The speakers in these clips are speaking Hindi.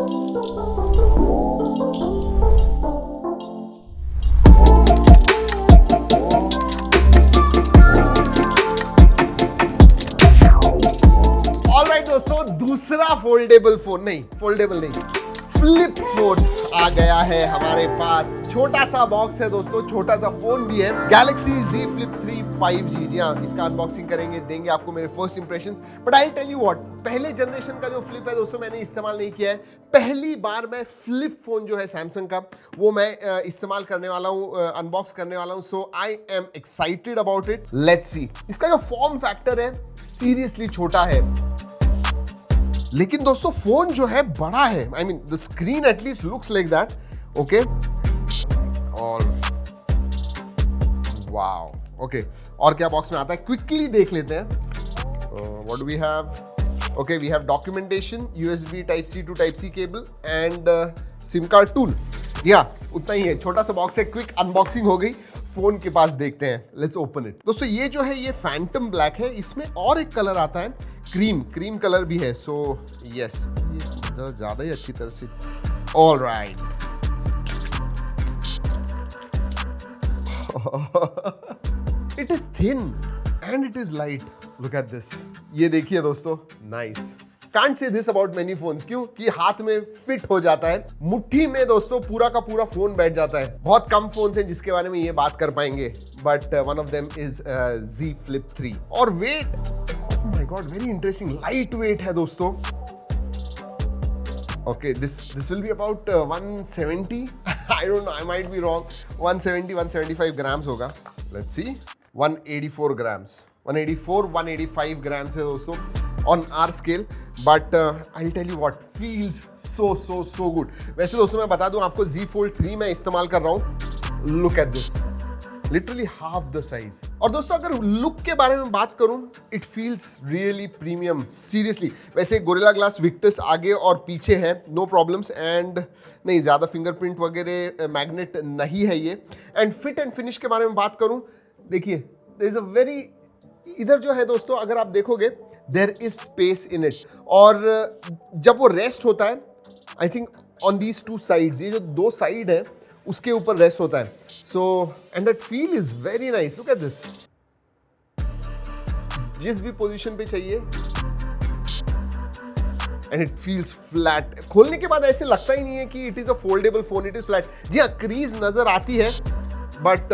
ऑलराइट दोस्तों, दूसरा फोल्डेबल फोन नहीं, फोल्डेबल नहीं, फ्लिप फोन आ गया है हमारे पास। छोटा सा बॉक्स है दोस्तों, छोटा सा फोन भी है, Galaxy Z Flip 3 5G। जी हाँ, इसका अनबॉक्सिंग करेंगे, देंगे आपको मेरे first impressions. But I tell you what, पहले जनरेशन का जो फ्लिप है दोस्तों मैंने इस्तेमाल नहीं किया है। पहली बार मैं फ्लिप फोन जो है सैमसंग का, वो मैं इस्तेमाल करने वाला हूँ, अनबॉक्स करने वाला हूँ। So I am excited about it. Let's see. इसका जो फॉर्म फैक्टर है सीरियसली छोटा है, लेकिन दोस्तों फोन जो है बड़ा है। I mean the screen at least looks like that. Okay, और वाओ, ओके, और क्या बॉक्स में आता है क्विकली देख लेते हैं। What do we have? Okay, we have documentation, USB Type-C to Type-C cable and sim card tool. या उतना ही है, छोटा सा बॉक्स है, क्विक अनबॉक्सिंग हो गई। फोन के पास देखते हैं, लेट्स ओपन इट। दोस्तों ये जो है ये फैंटम ब्लैक है, इसमें और एक कलर आता है क्रीम कलर भी है। सो यस, ये जरा ज्यादा ही अच्छी तरह से। All right, it is thin and it is light. Look at this, ये देखिए दोस्तों, nice. Can't say this about many phones, क्यों कि हाथ में फिट हो जाता है, मुट्ठी में दोस्तों पूरा का पूरा फोन बैठ जाता है। बहुत कम फोन्स हैं जिसके बारे में ये बात कर पाएंगे, but one of them is Z Flip 3। और weight, oh my God, very interesting, light weight है दोस्तों। Okay, this will be about 170. I don't know, I might be wrong. 175 grams होगा। Let's see, 184 grams, 185 grams है दोस्तों on our scale. But I'll tell you what, feels so good. वैसे दोस्तों मैं बता दूं आपको, Z Fold 3 मैं इस्तेमाल कर रहा हूं। Look at this, literally half the size. और दोस्तों अगर लुक के बारे में बात करूं, it feels really premium, seriously. वैसे गोरिल्ला ग्लास विक्टस आगे और पीछे है, नो प्रॉब्लम्स, एंड नहीं ज़्यादा फिंगरप्रिंट वगैरह मैग्नेट नहीं है ये। एंड फिट एंड फिनिश के बारे में बात करूं, देखिए देयर इज अ वेरी, इधर जो है दोस्तों अगर आप देखोगे, there is space in it. और जब वो रेस्ट होता है, I think on these two sides, ये जो दो साइड है उसके ऊपर रेस्ट होता है। So and that feel is very nice. Look at this, जिस भी पोजीशन पे चाहिए, एंड इट फील्स फ्लैट। खोलने के बाद ऐसे लगता ही नहीं है कि it is a foldable phone, it is flat. जी हाँ, क्रीज नजर आती है, बट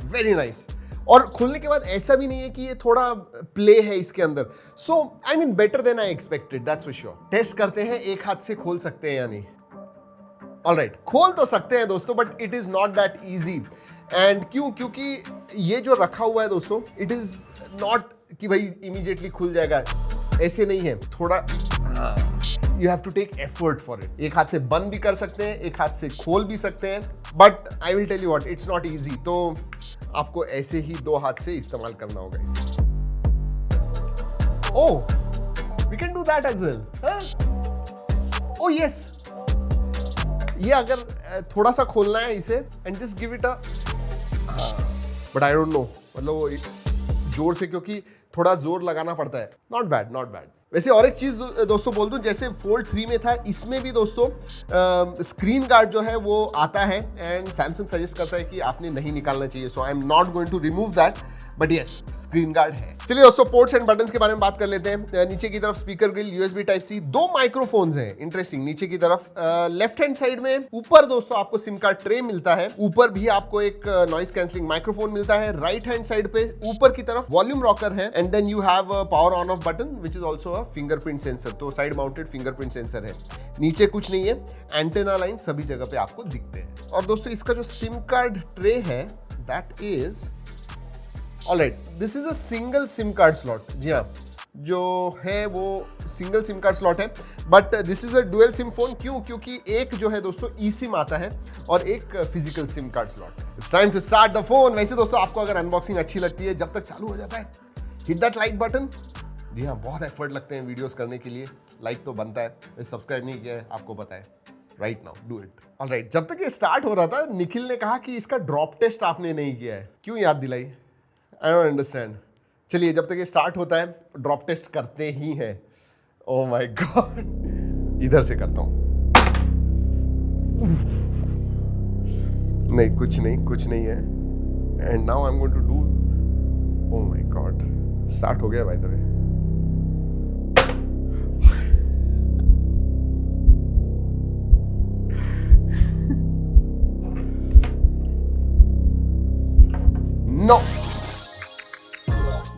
वेरी नाइस। और खोलने के बाद ऐसा भी नहीं है कि ये थोड़ा प्ले है इसके अंदर। So I mean better than I expected, that's for sure. Test करते हैं, एक हाथ से खोल सकते हैं या नहीं। ऑलराइट, खोल तो सकते हैं दोस्तों, but it is not that easy. And क्यों? क्योंकि ये जो रखा हुआ है दोस्तों, इट इज नॉट कि भाई इमीडिएटली खुल जाएगा, ऐसे नहीं है। थोड़ा you have to take effort for it. एक हाथ से बंद भी कर सकते हैं, एक हाथ से खोल भी सकते हैं, but I will tell you what, it's not easy. तो आपको ऐसे ही दो हाथ से इस्तेमाल करना होगा इसे। Oh, we can do that as well. Oh yes, ये अगर थोड़ा सा खोलना है इसे, and just give it a, but I don't know, मतलब वो जोर से, क्योंकि थोड़ा जोर लगाना पड़ता है। Not bad, not bad. वैसे और एक चीज दोस्तों बोल दूं, जैसे फोल्ड 3 में था, इसमें भी दोस्तों स्क्रीन गार्ड जो है वो आता है, एंड सैमसंग सजेस्ट करता है कि आपने नहीं निकालना चाहिए। So I am not going to remove that, but yes, screen guard है। चलिए दोस्तों, पोर्ट्स एंड बटन्स के बारे में बात कर लेते हैं। नीचे की तरफ स्पीकर ग्रिल, USB Type-C, दो माइक्रोफोन्स हैं। इंटरेस्टिंग, नीचे की तरफ लेफ्ट हैंड साइड में ऊपर दोस्तों आपको सिम कार्ड ट्रे मिलता है, ऊपर भी आपको एक नॉइस कैंसलिंग माइक्रोफोन मिलता है। राइट हैंड साइड पे ऊपर की तरफ वॉल्यूम रॉकर है, and then you have power on off button which is also a fingerprint sensor. तो साइड माउंटेड फिंगरप्रिंट सेंसर है। नीचे कुछ नहीं है, एंटेना लाइन सभी जगह पे आपको दिखते हैं। और दोस्तों इसका जो सिम कार्ड ट्रे है, that is alright, this is a single sim card slot. जी हाँ, जो है वो सिंगल सिम कार्ड स्लॉट है, but this is a dual sim phone. क्यों? क्योंकि एक जो है दोस्तों ई सिम आता है और एक physical sim card slot. It's time to start the phone. वैसे दोस्तों आपको अगर अनबॉक्सिंग अच्छी लगती है, जब तक चालू हो जाता है, हिट दैट लाइक बटन। जी हाँ, बहुत एफर्ट लगते हैं वीडियोस करने के लिए, लाइक तो बनता है। सब्सक्राइब नहीं किया है, आपको पता है, right now do it. Alright, जब तक ये स्टार्ट हो रहा था, निखिल ने कहा कि इसका ड्रॉप टेस्ट आपने नहीं किया है। क्यों याद दिलाई? I don't understand. चलिए, जब तक ये स्टार्ट होता है, ड्रॉप टेस्ट करते ही हैं। ओह माय गॉड, इधर से करता हूं। नहीं, कुछ नहीं है। And now I am going to do, oh my God, start हो गया by the way. No,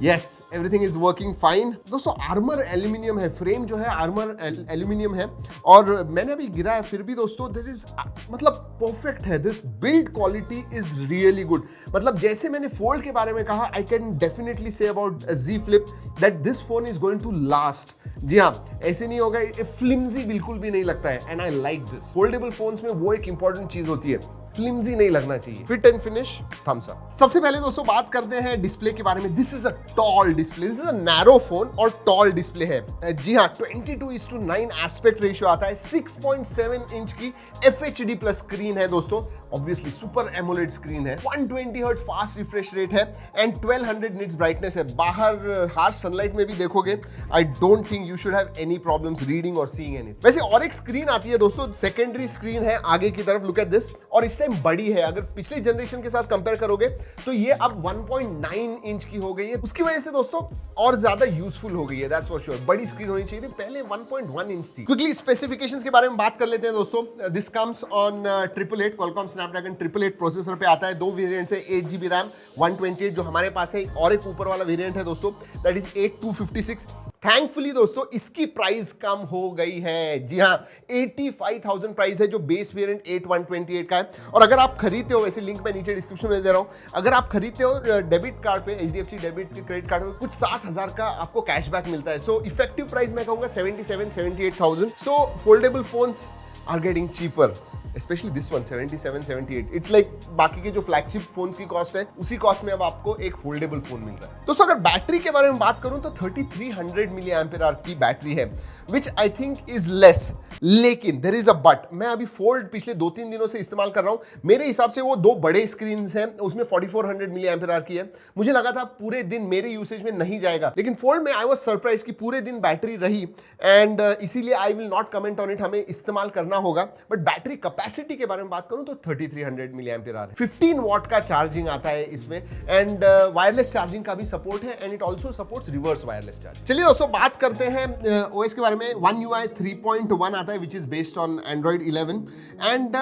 yes, everything is working fine. दोस्तों आर्मर एल्यूमिनियम है, फ्रेम जो है आर्मर एल्यूमिनियम है, और मैंने अभी गिरा है फिर भी दोस्तों देयर इज मतलब परफेक्ट है। This build quality is really good. मतलब जैसे मैंने फोल्ड के बारे में कहा, I can definitely say about Z Flip that this phone is going to last. जी हाँ, ऐसे नहीं होगा, फ्लिम्जी बिल्कुल भी नहीं लगता है, and I like this. Foldable phones में वो एक इंपॉर्टेंट चीज होती है, फ्लिम्जी नहीं लगना चाहिए। Fit and finish, thumbs up. सबसे पहले दोस्तों बात करते हैं डिस्प्ले के बारे में। This is a tall display, this is a narrow phone और टॉल डिस्प्ले है। जी हाँ, 22:9 एस्पेक्ट रेशियो आता है, 6.7 इंच की FHD प्लस स्क्रीन है दोस्तों, ऑब्वियसली सुपर एमोलेड स्क्रीन है, 120 हर्ट्ज फास्ट रिफ्रेश रेट है, एंड 1200 निट्स ब्राइटनेस है। बाहर हार्श सनलाइट में भी देखोगे, I don't think you should have any problems reading और सीइंग एनीथिंग। वैसे और एक स्क्रीन आती है दोस्तों, सेकेंडरी स्क्रीन है आगे की तरफ, लुक एट दिस, और इस टाइम बड़ी है। अगर पिछले जनरेशन के साथ कंपेयर करोगे तो ये अब 1.9 इंच की हो गई है। उसकी वजह से दोस्तों और ज्यादा यूजफुल हो गई है, दैट्स फॉर श्योर। बड़ी स्क्रीन होनी चाहिए थी, पहले 1.1 इंच थी। क्विकली स्पेसिफिकेशंस के बारे में बात कर लेते हैं दोस्तों। This comes on 888 Qualcomm Snapdragon 888 processor पे आता है। दो वेरिएंट्स है, 8GB रैम 128 जो हमारे पास है, और एक ऊपर वाला वेरिएंट है दोस्तों, दैट इज 8256। थैंकफुली दोस्तों इसकी प्राइस कम हो गई है। जी हाँ, 85,000 प्राइस है जो बेस वेरिएंट 8128 का है। और अगर आप खरीदते हो, वैसे लिंक मैं नीचे डिस्क्रिप्शन में दे रहा हूं, अगर आप खरीदते हो डेबिट कार्ड पे, HDFC डेबिट क्रेडिट कार्ड पे, कुछ 7,000 का आपको कैशबैक मिलता है। सो इफेक्टिव प्राइस मैं कहूंगा 77-78,000। So foldable phones are getting cheaper, specially this one 77-78। It's like बाकी के जो फ्लैगशिप फोन्स की कॉस्ट है उसी कॉस्ट में अब आपको एक फोल्डेबल फोन मिल रहा है। दोस्तों अगर बैटरी के बारे में बात करूं तो 3300 mAh की बैटरी है, विच आई थिंक इज लेस, लेकिन देयर इज अ बट। मैं अभी फोल्ड पिछले 2-3 दिनों से इस्तेमाल कर रहा हूं, मेरे हिसाब से वो दो बड़े स्क्रीन हैं, उसमें 4400 mAh की है। मुझे लगा था पूरे दिन मेरे यूसेज में नहीं जाएगा, लेकिन फोल्ड में आई वाज सरप्राइज कि पूरे दिन बैटरी रही, एंड इसीलिए I will not comment on it, हमें इस्तेमाल करना होगा। बट बैटरी कैपेसिटी के बारे में बात करूं तो 3300 mAh है। 15 वॉट का चार्जिंग आता है इसमें, एंड वायरलेस चार्जिंग का भी सपोर्ट है, and it also supports reverse wireless charging. चलिए दोस्तों बात करते हैं OS के बारे में। One UI 3.1 आता है, which is based on Android 11, and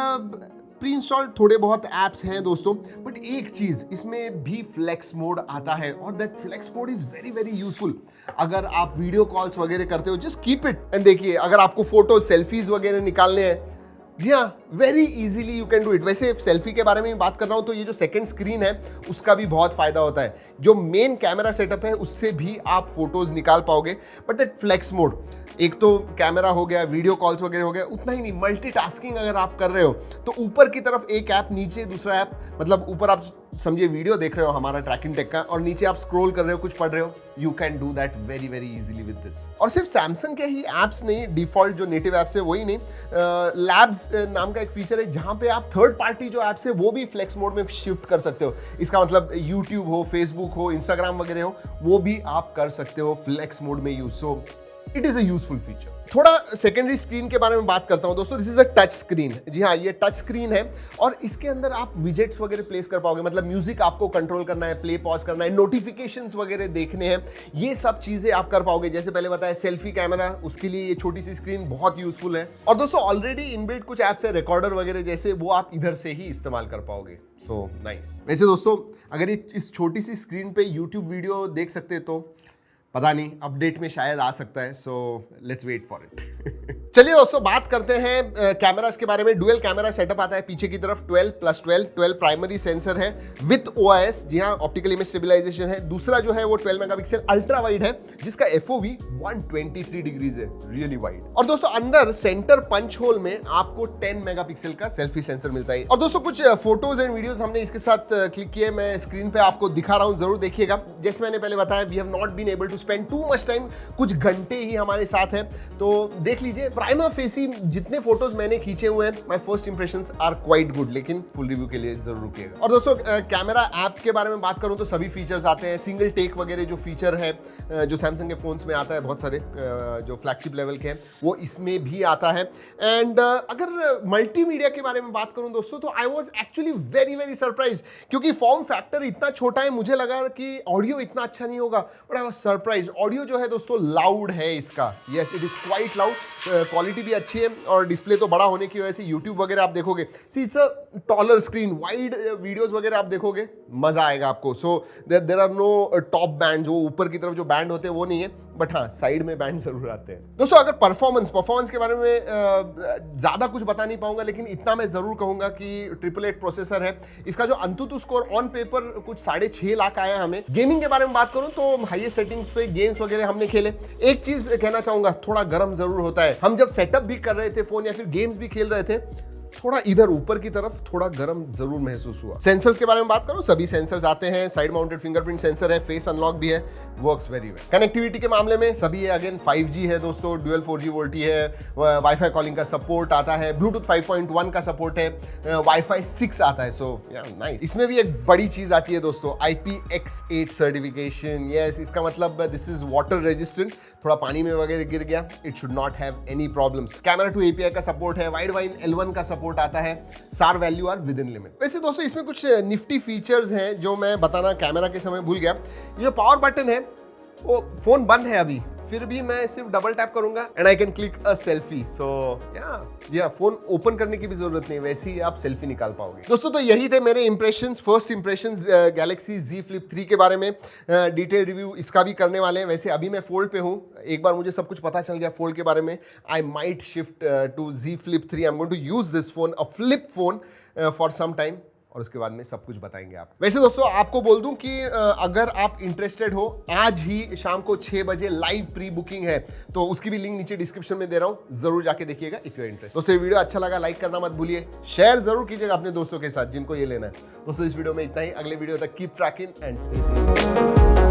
pre installed थोड़े बहुत एप्स हैं दोस्तों। बट एक चीज इसमें भी फ्लेक्स मोड आता है, और that flex mode is very very useful. अगर आप वीडियो कॉल्स वगैरह करते हो, जस्ट कीप इट एंड देखिए, अगर आपको फोटो सेल्फीज वगैरह निकालने हैं, जी हाँ, very easily you can do it. वैसे सेल्फी के बारे में बात कर रहा हूं तो ये जो सेकंड स्क्रीन है उसका भी बहुत फायदा होता है। जो मेन कैमरा सेटअप है उससे भी आप फोटोज निकाल पाओगे। बट दैट फ्लेक्स मोड, एक तो कैमरा हो गया, वीडियो कॉल्स वगैरह हो गया, उतना ही नहीं, मल्टीटास्किंग अगर आप कर रहे हो तो ऊपर की तरफ एक ऐप, नीचे दूसरा ऐप, मतलब ऊपर आप समझिए वीडियो देख रहे हो हमारा ट्रैकिंग टेक का, और नीचे आप स्क्रॉल कर रहे हो, कुछ पढ़ रहे हो, you can do that very very easily with this. और सिर्फ सैमसंग के ही एप्स नहीं, डिफॉल्ट जो नेटिव एप्स है वही नहीं, लैब्स नाम का एक फीचर है जहां पे आप थर्ड पार्टी जो एप्स है वो भी फ्लेक्स मोड में शिफ्ट कर सकते हो। इसका मतलब यूट्यूब हो, फेसबुक हो, इंस्टाग्राम वगैरह हो, वो भी आप कर सकते हो फ्लेक्स मोड में use. So it is a useful feature. थोड़ा सेकेंडरी स्क्रीन के बारे में बात करता हूं दोस्तों। This is a touch screen. जी हाँ, ये टच स्क्रीन है, और इसके अंदर आप विजेट्स वगैरह प्लेस कर पाओगे। मतलब म्यूजिक आपको कंट्रोल करना है, प्ले पॉज करना है, नोटिफिकेशंस वगैरह देखने हैं, ये सब चीजें आप कर पाओगे। जैसे पहले बताया, सेल्फी कैमरा, उसके लिए ये छोटी सी स्क्रीन बहुत यूजफुल है। और दोस्तों ऑलरेडी इनबिल्ट कुछ ऐप्स है, रिकॉर्डर वगैरह जैसे, वो आप इधर से ही इस्तेमाल कर पाओगे। So nice. वैसे दोस्तों अगर इस छोटी सी स्क्रीन पे यूट्यूब वीडियो देख सकते तो पता नहीं, अपडेट में शायद आ सकता है। So let's wait for it. चलिए दोस्तों बात करते हैं कैमरास के बारे में। डुअल कैमरा सेटअप आता है पीछे की तरफ, 12+12 प्राइमरी सेंसर है विथ OIS। जी हाँ, ऑप्टिकल इमेज स्टेबलाइजेशन है। दूसरा जो है वो 12 मेगापिक्सल अल्ट्रा वाइड है, जिसका FOV 123 डिग्रीज है, रियली वाइड। और दोस्तों अंदर सेंटर पंच होल में आपको 10 मेगापिक्सल का सेल्फी सेंसर मिलता है। और दोस्तों कुछ फोटोज एंड वीडियोस हमने इसके साथ क्लिक किए, मैं स्क्रीन पे आपको दिखा रहा हूँ, जरूर देखिएगा। जैसे मैंने पहले बताया, we have not been able to spend too much time, कुछ घंटे ही हमारे साथ है, तो देख लीजिए। प्राइमा फेसी जितने फोटोज मैंने खींचे हुए हैं, my first impressions are quite good, लेकिन फुल रिव्यू के लिए जरूर रुकिएगा। और दोस्तों कैमरा ऐप के बारे में बात करूं तो सभी फीचर्स आते हैं, सिंगल टेक वगैरह जो फीचर है जो सैमसंग के फोन्स में आता है, बहुत सारे जो फ्लैगशिप लेवल के हैं वो इसमें भी आता है। एंड अगर मल्टीमीडिया के बारे में बात करूं दोस्तों तो I was actually very very surprise, क्योंकि फॉर्म फैक्टर इतना छोटा है, मुझे लगा कि ऑडियो इतना अच्छा नहीं होगा, but I was surprise. Audio जो है दोस्तों लाउड है इसका, yes it is quite loud, quality भी अच्छी है और डिस्प्ले तो बड़ा होने की वजह से यूट्यूब वगैरह आप देखोगे, see it's a taller screen, wide videos वगैरह आप देखोगे, मजा आएगा आपको। So there are no top band, जो ऊपर की तरफ जो बैंड होते हैं वो नहीं है, बट हाँ साइड में बैंड जरूर आते हैं। दोस्तों अगर परफॉर्मेंस के बारे में ज्यादा कुछ बता नहीं पाऊंगा, लेकिन इतना मैं जरूर कहूंगा कि 888 प्रोसेसर है इसका, जो अंतुतु स्कोर ऑन पेपर कुछ 6.5 लाख आया हमें। गेमिंग के बारे में बात करूं तो हाईएस्ट सेटिंग्स पे गेम्स वगैरह हमने खेले। एक चीज कहना चाहूंगा, थोड़ा गर्म जरूर होता है, हम जब सेटअप भी कर रहे थे फोन या फिर गेम्स भी खेल रहे थे, थोड़ा इधर ऊपर की तरफ थोड़ा गर्म जरूर महसूस हुआ। सेंसर्स के बारे में बात करूं, सभी सेंसर्स आते हैं, साइड माउंटेड फिंगरप्रिंट सेंसर है, फेस अनलॉक भी है, वर्क्स वेरी वेल। कनेक्टिविटी के मामले में सभी है, अगेन 5G है दोस्तों, डुअल 4G वोल्टी है, वाईफाई कॉलिंग का सपोर्ट आता है, ब्लूटूथ 5.1 का सपोर्ट है, वाईफाई 6 आता है, सो नाइस। इसमें भी एक बड़ी चीज आती है दोस्तों, IPX8 सर्टिफिकेशन। यस, इसका मतलब दिस इज वाटर रेजिस्टेंट, थोड़ा पानी में वगैरह गिर गया, it should not have any problems. Camera two API का सपोर्ट है, वाइड वाइन L1 का सपोर्ट आता है, SAR value are within limit. वैसे दोस्तों इसमें कुछ निफ्टी फीचर्स हैं जो मैं बताना कैमरा के समय भूल गया। ये जो पावर बटन है वो फोन बंद है अभी, फिर भी मैं सिर्फ डबल टैप करूंगा and I can click a selfie. So या फोन ओपन करने की भी जरूरत नहीं, वैसे ही आप सेल्फी निकाल पाओगे। दोस्तों तो यही थे मेरे impressions, first impressions Galaxy Z Flip 3 के बारे में। डिटेल रिव्यू इसका भी करने वाले हैं। वैसे अभी मैं फोल्ड पे हूँ, एक बार मुझे सब कुछ पता चल गया फोल्ड के बारे में, I might shift to Z Flip 3। I am going to use this phone, a flip phone for some time, और उसके बाद में सब कुछ बताएंगे आप। वैसे दोस्तों आपको बोल दूं कि अगर आप इंटरेस्टेड हो, आज ही शाम को 6 बजे लाइव प्री बुकिंग है, तो उसकी भी लिंक नीचे डिस्क्रिप्शन में दे रहा हूं, जरूर जाके देखिएगा इफ यू आर इंटरेस्टेड। दोस्तों वीडियो अच्छा लगा लाइक करना मत भूलिए, शेयर जरूर कीजिएगा अपने दोस्तों के साथ जिनको ये लेना है। दोस्तों इस वीडियो में इतना ही, अगले वीडियो तक keep trekking and stay safe.